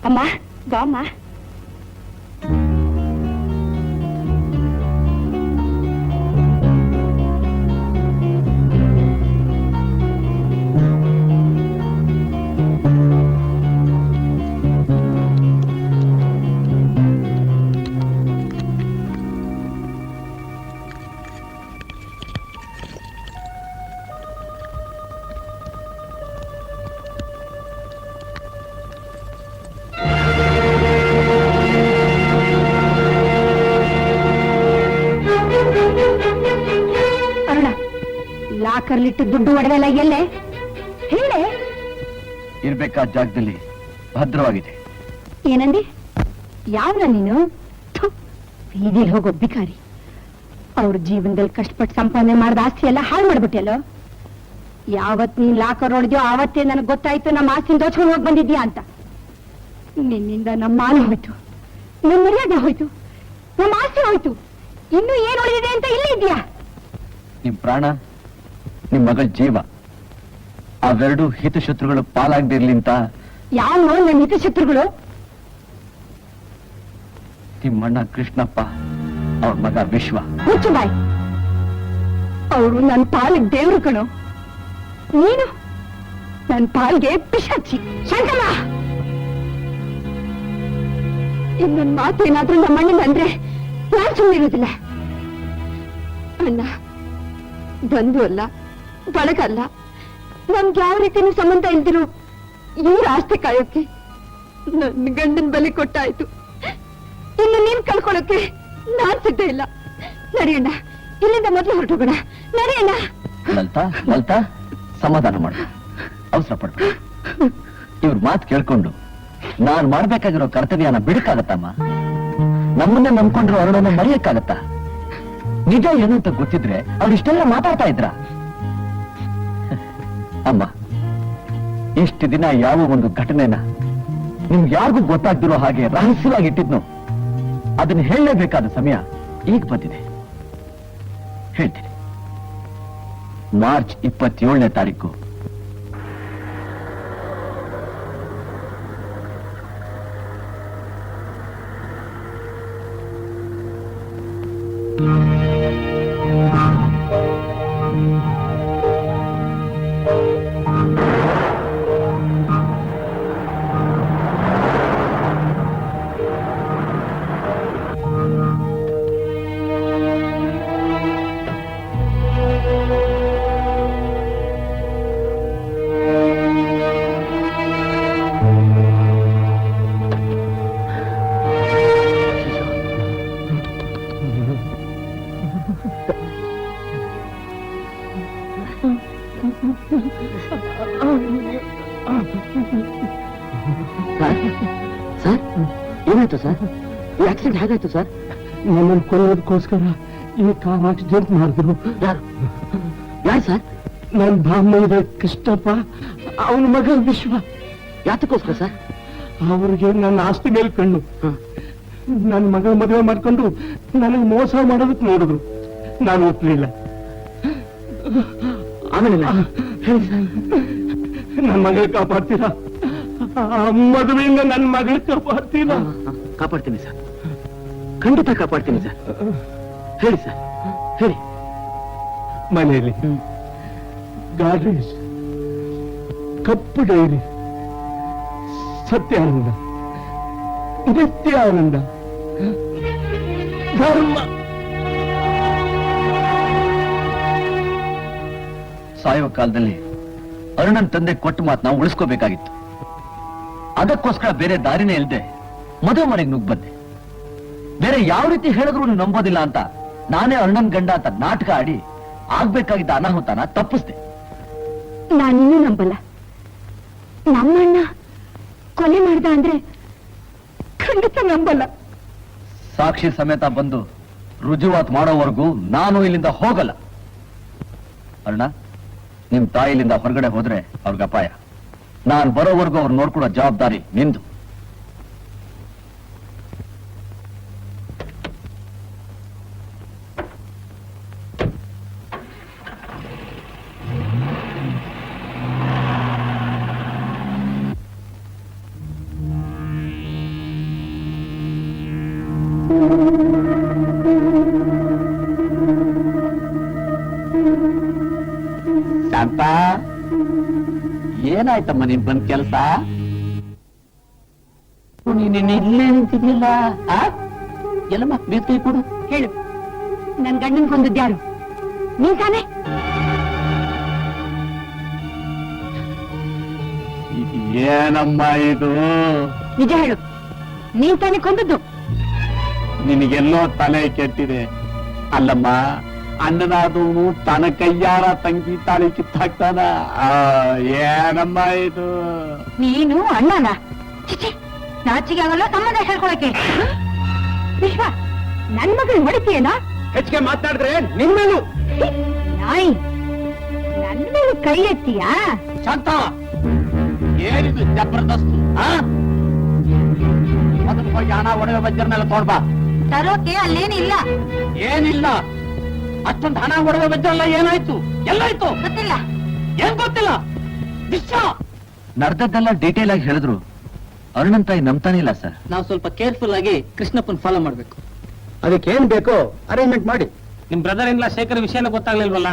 ಅಮ್ಮ ಬಾಮ್ಮ. ಲಾಕರ್ಲಿಟ್ಟು ದುಡ್ಡು ಒಡವೆಲ್ಲ ಎಲ್ಲೇ ಹೇಳೆ? ಇರ್ಬೇಕಾದ ಜಾಗದಲ್ಲಿ ಭದ್ರವಾಗಿದೆ. ಏನಂದಿ? ಯಾವ್ದ ನೀನು? ಬೀದಿಲಿ ಹೋಗೋ ಬಿಕಾರಿ. ಅವ್ರ ಜೀವನದಲ್ಲಿ ಕಷ್ಟಪಟ್ಟು ಸಂಪಾದನೆ ಮಾಡಿದ ಆಸ್ತಿ ಎಲ್ಲ ಹಾಳು ಮಾಡ್ಬಿಟ್ಟೆಲ್ಲೋ. ಯಾವತ್ ನೀನ್ ಲಾಕರ್ ಹೊಡೆದ್ಯೋ ಆವತ್ತೇ ನನಗೆ ಗೊತ್ತಾಯ್ತು ನಮ್ಮ ಆಸ್ತಿನ ದೋಚ್ಕೊಂಡು ಹೋಗಿ ಬಂದಿದ್ಯಾ ಅಂತ. ನಿನ್ನಿಂದ ನಮ್ಮ ಮಾನ ಹೋಯ್ತು, ನಮ್ಮ ಮರ್ಯಾದೆ ಹೋಯ್ತು, ನಮ್ಮ ಆಸ್ತಿ ಹೋಯ್ತು. ಇನ್ನು ಏನ್ ಉಳಿದಿದೆ ಅಂತ ಇಲ್ಲಿ ಇದ್ಯಾ? ನಿಮ್ ಪ್ರಾಣ, ನಿಮ್ ಮಗಳ ಜೀವ, ಅವೆರಡು ಹಿತಶತ್ರುಗಳು ಪಾಲಾಗದಿರ್ಲಿ ಅಂತ. ಯಾವ ನನ್ನ ಹಿತಶತ್ರುಗಳು? ನಿಮ್ಮಣ್ಣ ಕೃಷ್ಣಪ್ಪ, ಅವ್ರ ಮಗ ವಿಶ್ವ. ಹುಚ್ಚು ಬಾಯ್, ಅವರು ನನ್ನ ಪಾಲಿಗೆ ದೇವ್ರು ಕಣೋ. ನೀನು ನನ್ನ ಪಾಲ್ಗೆ ಪಿಶಾಚಿ. ಶಂಕರ, ಇನ್ನೊಂದು ಮಾತೇನಾದ್ರೂ ನಮ್ಮ ಅಣ್ಣನ ಅಂದ್ರೆ ಯಾರು ಸುಮ್ಮನಿರೋದಿಲ್ಲ. ಅಣ್ಣ ಬಂಧು ಅಲ್ಲ, ಬಳಗಲ್ಲ, ನಮ್ಗೆ ಯಾವ ರೀತಿನೂ ಸಂಬಂಧ ಇಲ್ದಿರು ಇವ್ರ ಆಸ್ತಿ ಕಾಯೋಕೆ ನನ್ನ ಗಂಡನ ಬಲಿ ಕೊಟ್ಟಾಯ್ತು. ಇನ್ನು ನೀನ್ ಕಳ್ಕೊಳ್ಳೋಕೆ ನಾನ್ ಸಿದ್ಧ ಇಲ್ಲ. ನಡಿಯಣ್ಣ, ಇಲ್ಲಿಂದ ಮೊದಲು ಹೊರಟೋಗೋಣ. ನಡಿಯಣ್ಣ. ಲಲಿತಾ, ಸಮಾಧಾನ ಮಾಡು, ಅವಸರ ಪಡ್ಬೇಡ. ಇವ್ರ ಮಾತು ಕೇಳ್ಕೊಂಡು ನಾನ್ ಮಾಡ್ಬೇಕಾಗಿರೋ ಕರ್ತವ್ಯನ ಬಿಡಕ್ಕಾಗತ್ತಮ್ಮ? ನಮ್ಮನ್ನ ನಂಬ್ಕೊಂಡ್ರು ಅರುಣನ ಮರೆಯಕ್ಕಾಗತ್ತ? ನಿಜ ಏನು ಅಂತ ಗೊತ್ತಿದ್ರೆ ಅವ್ರು ಇಷ್ಟೆಲ್ಲ ಮಾತಾಡ್ತಾ ಇದ್ರ? ಅಮ್ಮ, ಇಷ್ಟು ದಿನ ಯಾವ ಒಂದು ಘಟನೆನ ನಿಮ್ಗೆ ಯಾರಿಗೂ ಗೊತ್ತಾಗ್ದಿರೋ ಹಾಗೆ ರಹಸ್ಯವಾಗಿ ಇಟ್ಟಿದ್ನು, ಅದನ್ನ ಹೇಳಲೇಬೇಕಾದ ಸಮಯ ಈಗ ಬಂದಿದೆ. ಹೇಳ್ತೀನಿ. ಮಾರ್ಚ್ 27ನೇ ತಾರೀಕು ಸರ್, ಏನಾಯ್ತು ಸರ್? ಈ ಆಕ್ಸಿಡೆಂಟ್ ಹೇಗಾಯ್ತು ಸರ್? ನಮ್ಮನ್ನು ಕೊಲ್ಲೋದಕ್ಕೋಸ್ಕರ ಈ ಕಾರ್ ಆಕ್ಸಿಡೆಂಟ್ ಮಾಡಿದ್ರು. ಯಾರು ಸರ್? ನನ್ನ ಬಾಮೈದ ಕೃಷ್ಣಪ್ಪ, ಅವನ ಮಗ ವಿಶ್ವ. ಯಾತಕ್ಕೋಸ್ಕರ ಸರ್? ಅವ್ರಿಗೆ ನನ್ನ ಆಸ್ತಿ ಮೇಲೆ ಕಣ್ಣು. ನನ್ನ ಮಗ ಮದುವೆ ಮಾಡ್ಕೊಂಡು ನನಗೆ ಮೋಸ ಮಾಡೋದಕ್ಕೆ ನೋಡಿದ್ರು. ನಾನು ಒಪ್ಪಲಿಲ್ಲ. ಆಮೇಲೆ ನನ್ನ ಮಗಳ ಕಾಪಾಡ್ತೀರಾ? ಮದುವೆಯಿಂದ ನನ್ನ ಮಗಳ ಕಾಪಾಡ್ತೀರಾ? ಕಾಪಾಡ್ತೀನಿ ಸರ್, ಖಂಡಿತ ಕಾಪಾಡ್ತೀನಿ ಸರ್. ಹೇಳಿ ಸರ್, ಹೇಳಿ. ಮನೆಯಲ್ಲಿ ಗಾಡ್ರೇಜ್, ಕಪ್ಪು ಡೈರಿ, ಸತ್ಯಾನಂದ, ನಿತ್ಯಾನಂದ, ಧರ್ಮ. ಸಾಯೋ ಕಾಲದಲ್ಲಿ ಅರುಣನ್ ತಂದೆ ಕೊಟ್ಟ ಮಾತು ನಾವು ಉಳಿಸ್ಕೋಬೇಕಾಗಿತ್ತು. ಅದಕ್ಕೋಸ್ಕರ ಬೇರೆ ದಾರಿನೇ ಇಲ್ಲದೆ ಮದುವೆ ಮನೆಗೆ ನುಗ್ಗ್ ಬಂದೆ. ಬೇರೆ ಯಾವ ರೀತಿ ಹೇಳಿದ್ರು ನೀವು ನಂಬೋದಿಲ್ಲ ಅಂತ ನಾನೇ ಅರುಣನ್ ಗಂಡ ಅಂತ ನಾಟಕ ಆಡಿ ಆಗ್ಬೇಕಾಗಿದ್ದ ಅನಾಹುತನ ತಪ್ಪಿಸ್ದೆ. ನಾನಿನ್ನೂ ನಂಬಲ್ಲ. ನಮ್ಮಣ್ಣ ಕೊಲೆ ಮಾಡ್ದ ಅಂದ್ರೆ ಖಂಡಿತ ನಂಬಲ್ಲ. ಸಾಕ್ಷಿ ಸಮೇತ ಬಂದು ರುಜುವಾತ್ ಮಾಡೋವರೆಗೂ ನಾನು ಇಲ್ಲಿಂದ ಹೋಗಲ್ಲ. ಅರುಣ, ನಿಮ್ ತಾಯಿ ಇಲ್ಲಿಂದ ಹೊರಗಡೆ ಹೋದ್ರೆ ಅವ್ರಿಗೆ ಅಪಾಯ. ನಾನ್ ಬರೋವರೆಗೂ ಅವ್ರು ನೋಡ್ಕೊಡೋ ಜವಾಬ್ದಾರಿ ನಿಂದು. ಏನಾಯ್ತಮ್ಮ ನೀನ್ ಬಂದ್ ಕೆಲಸ? ನೀನು ಇಲ್ಲೇ ನಿಂತಿದ್ಯಲ್ಲ, ಎಲ್ಲಮ್ಮ ಬೇಕೈ ಕೊಡು. ಹೇಳು, ನನ್ ಗಂಡನ್ ಕೊಂದದ್ದು ಯಾರು? ನೀ ತಾನೆ? ಏನಮ್ಮ ಇದು? ನಿಜ ಹೇಳು, ನೀ ತಾನೆ ಕೊಂದದ್ದು? ನಿನಗೆಲ್ಲೋ ತಲೆ ಕೆಟ್ಟಿದೆ. ಅಲ್ಲಮ್ಮ, ಅಣ್ಣನಾದವನು ತನ್ನ ಕೈಯಾರ ತಂಗಿ ತಾಳಿ ಕಿತ್ತಾಕ್ತಾನ. ಏನಮ್ಮ ಇದು? ನೀನು ಅಣ್ಣನ? ಚಿಚಿ, ನಾಚಿಗೆ ಆಗಲ್ಲ ಸಂಬಂಧ ಹೇಳ್ಕೊಳಕ್ಕೆ. ವಿಶ್ವ, ನನ್ ಮಗಳು ಹೊಡಿತೀಯೇನಾ? ಹೆಚ್ಚಿಗೆ ಮಾತಾಡಿದ್ರೆ ನಿನ್ನನು. ನಾಯಿ, ನನ್ ಮೇಲೆ ಕೈ ಎತ್ತೀಯಾ? ಶಾಂತ, ಏನಿದು ಜಬರ್ದಸ್ತ್? ಅದನ್ನ ಹೋಗಿ ಹಣ ಒಡವೆ ವಜ್ರನೆಲ್ಲ ತೊಡ್ಬಾ. ತರೋಕೆ ಅಲ್ಲೇನಿಲ್ಲ. ಏನಿಲ್ಲ? ಅಷ್ಟೊಂದು ಹಣ ಒಡವೆ ವಜ್ರಲ್ಲ ಏನಾಯ್ತು? ಎಲ್ಲಾಯ್ತು? ಗೊತ್ತಿಲ್ಲ. ಏನ್ ಗೊತ್ತಿಲ್ಲ? ನಡೆದದ್ದೆಲ್ಲ ಡೀಟೇಲ್ ಆಗಿ ಹೇಳಿದ್ರು ಅರುಣನ್ ತಾಯಿ ನಂಬ್ತಾನೆ ಇಲ್ಲ ಸರ್. ನಾವು ಸ್ವಲ್ಪ ಕೇರ್ಫುಲ್ ಆಗಿ ಕೃಷ್ಣಪ್ಪನ್ ಫಾಲೋ ಮಾಡ್ಬೇಕು. ಅದಕ್ಕೆ ಏನ್ ಬೇಕೋ ಅರೇಂಜ್ಮೆಂಟ್ ಮಾಡಿ. ನಿಮ್ ಬ್ರದರ್ ಇನ್ ಲಾ ಶೇಖರ್ ವಿಷಯನ ಗೊತ್ತಾಗ್ಲಿಲ್ವಲ್ಲ?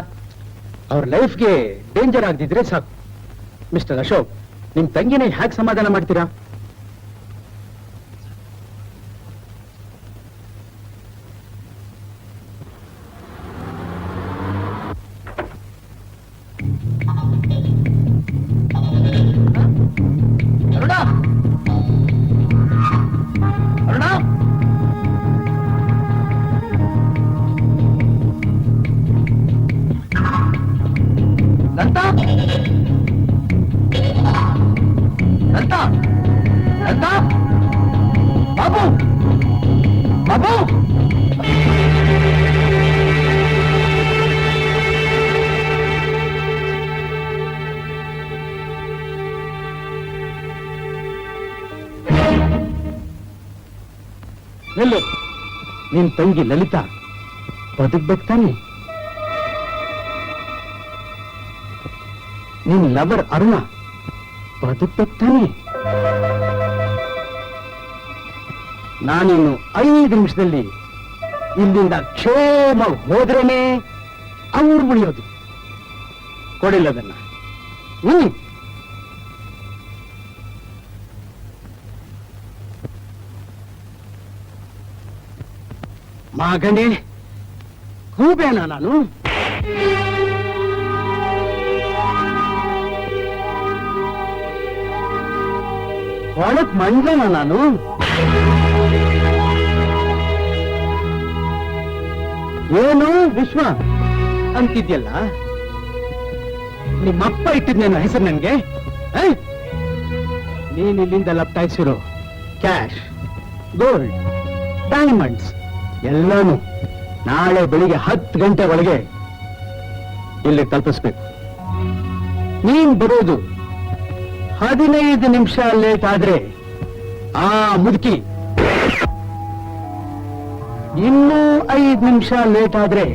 ಅವ್ರ ಲೈಫ್ಗೆ ಡೇಂಜರ್ ಆಗದಿದ್ರೆ ಸಾಕು. ಮಿಸ್ಟರ್ ಅಶೋಕ್, ನಿಮ್ ತಂಗಿನ ಹ್ಯಾಕ್ ಸಮಾಧಾನ ಮಾಡ್ತೀರಾ? ಅರುಣ, ಅರುಣ, ಲಲಿತಾ, ಲಲಿತಾ, ಲಲಿತಾ, ಬಾಬು, ಬಾಬು. ಎಲ್ಲೋ ನಿನ್ ತಂಗಿ ಲಲಿತಾ ಬದುಕ್ಬೇಕು ತಾನೆ? ನಿನ್ ಲವರ್ ಅರುಣ ಬದುಕ್ಬೇಕು ತಾನೆ? ನಾನಿನ್ನು 5 ನಿಮಿಷದಲ್ಲಿ ಇಲ್ಲಿಂದ ಕ್ಷೇಮ ಹೋದ್ರೇನೆ ಅವ್ರು ಉಳಿಯೋದು. ಕೊಡಿಲ್ಲದನ್ನ. ಮಗನೇ, ಕೂಬೇನ ನಾನು? ಒಳಕ್ ಮಂಡನ ನಾನು? ಏನು ವಿಶ್ವ ಅಂತಿದ್ಯಲ್ಲ? ನಿಮ್ಮಪ್ಪ ಇಟ್ಟಿದ್ನೇನು ಹೆಸರು ನನ್ಗೆ? ನೀನ್ ಇಲ್ಲಿಂದ ಲಪ್ಟಾಯಿಸಿರೋ ಕ್ಯಾಶ್, ಗೋಲ್ಡ್, ಡೈಮಂಡ್ಸ್ ಎಲ್ಲಾನು ನಾಳೆ ಬೆಳಿಗ್ಗೆ 10 ಗಂಟೆ ಒಳಗೆ ಇಲ್ಲಿ ತಲುಪಿಸ್ಬೇಕು. ನೀನ್ ಬರೋದು 15 ನಿಮಿಷ ಲೇಟ್ ಆದ್ರೆ ಆ ಮುದುಕಿ, ಇನ್ನೂ 5 ನಿಮಿಷ ಲೇಟ್ ಆದ್ರೆ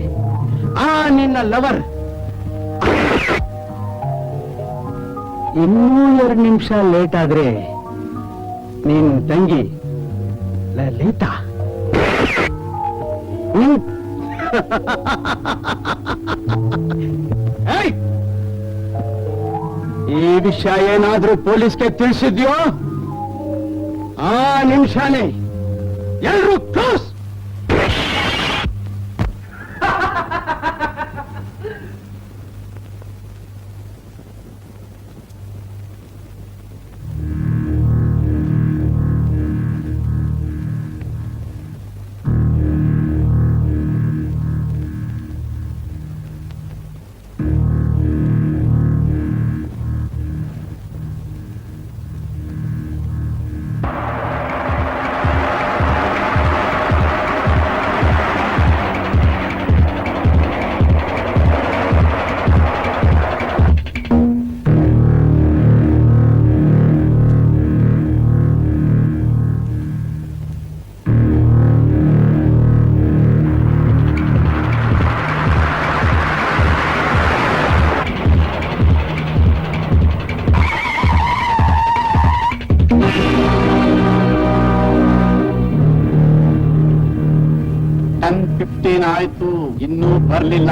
ಆ ನಿನ್ನ ಲವರ್, ಇನ್ನೂ 2 ನಿಮಿಷ ಲೇಟ್ ಆದ್ರೆ ನಿನ್ ತಂಗಿ ಲಲಿತಾ. ಈ ವಿಷಯ ಏನಾದ್ರೂ ಪೊಲೀಸ್ಗೆ ತಿಳಿಸಿದ್ಯೋ ಆ ನಿಮಿಷನೇ ಎಲ್ರೂ ಕ್ಲೋಸ್. ಆಯ್ತು, ಇನ್ನೂ ಬರ್ಲಿಲ್ಲ.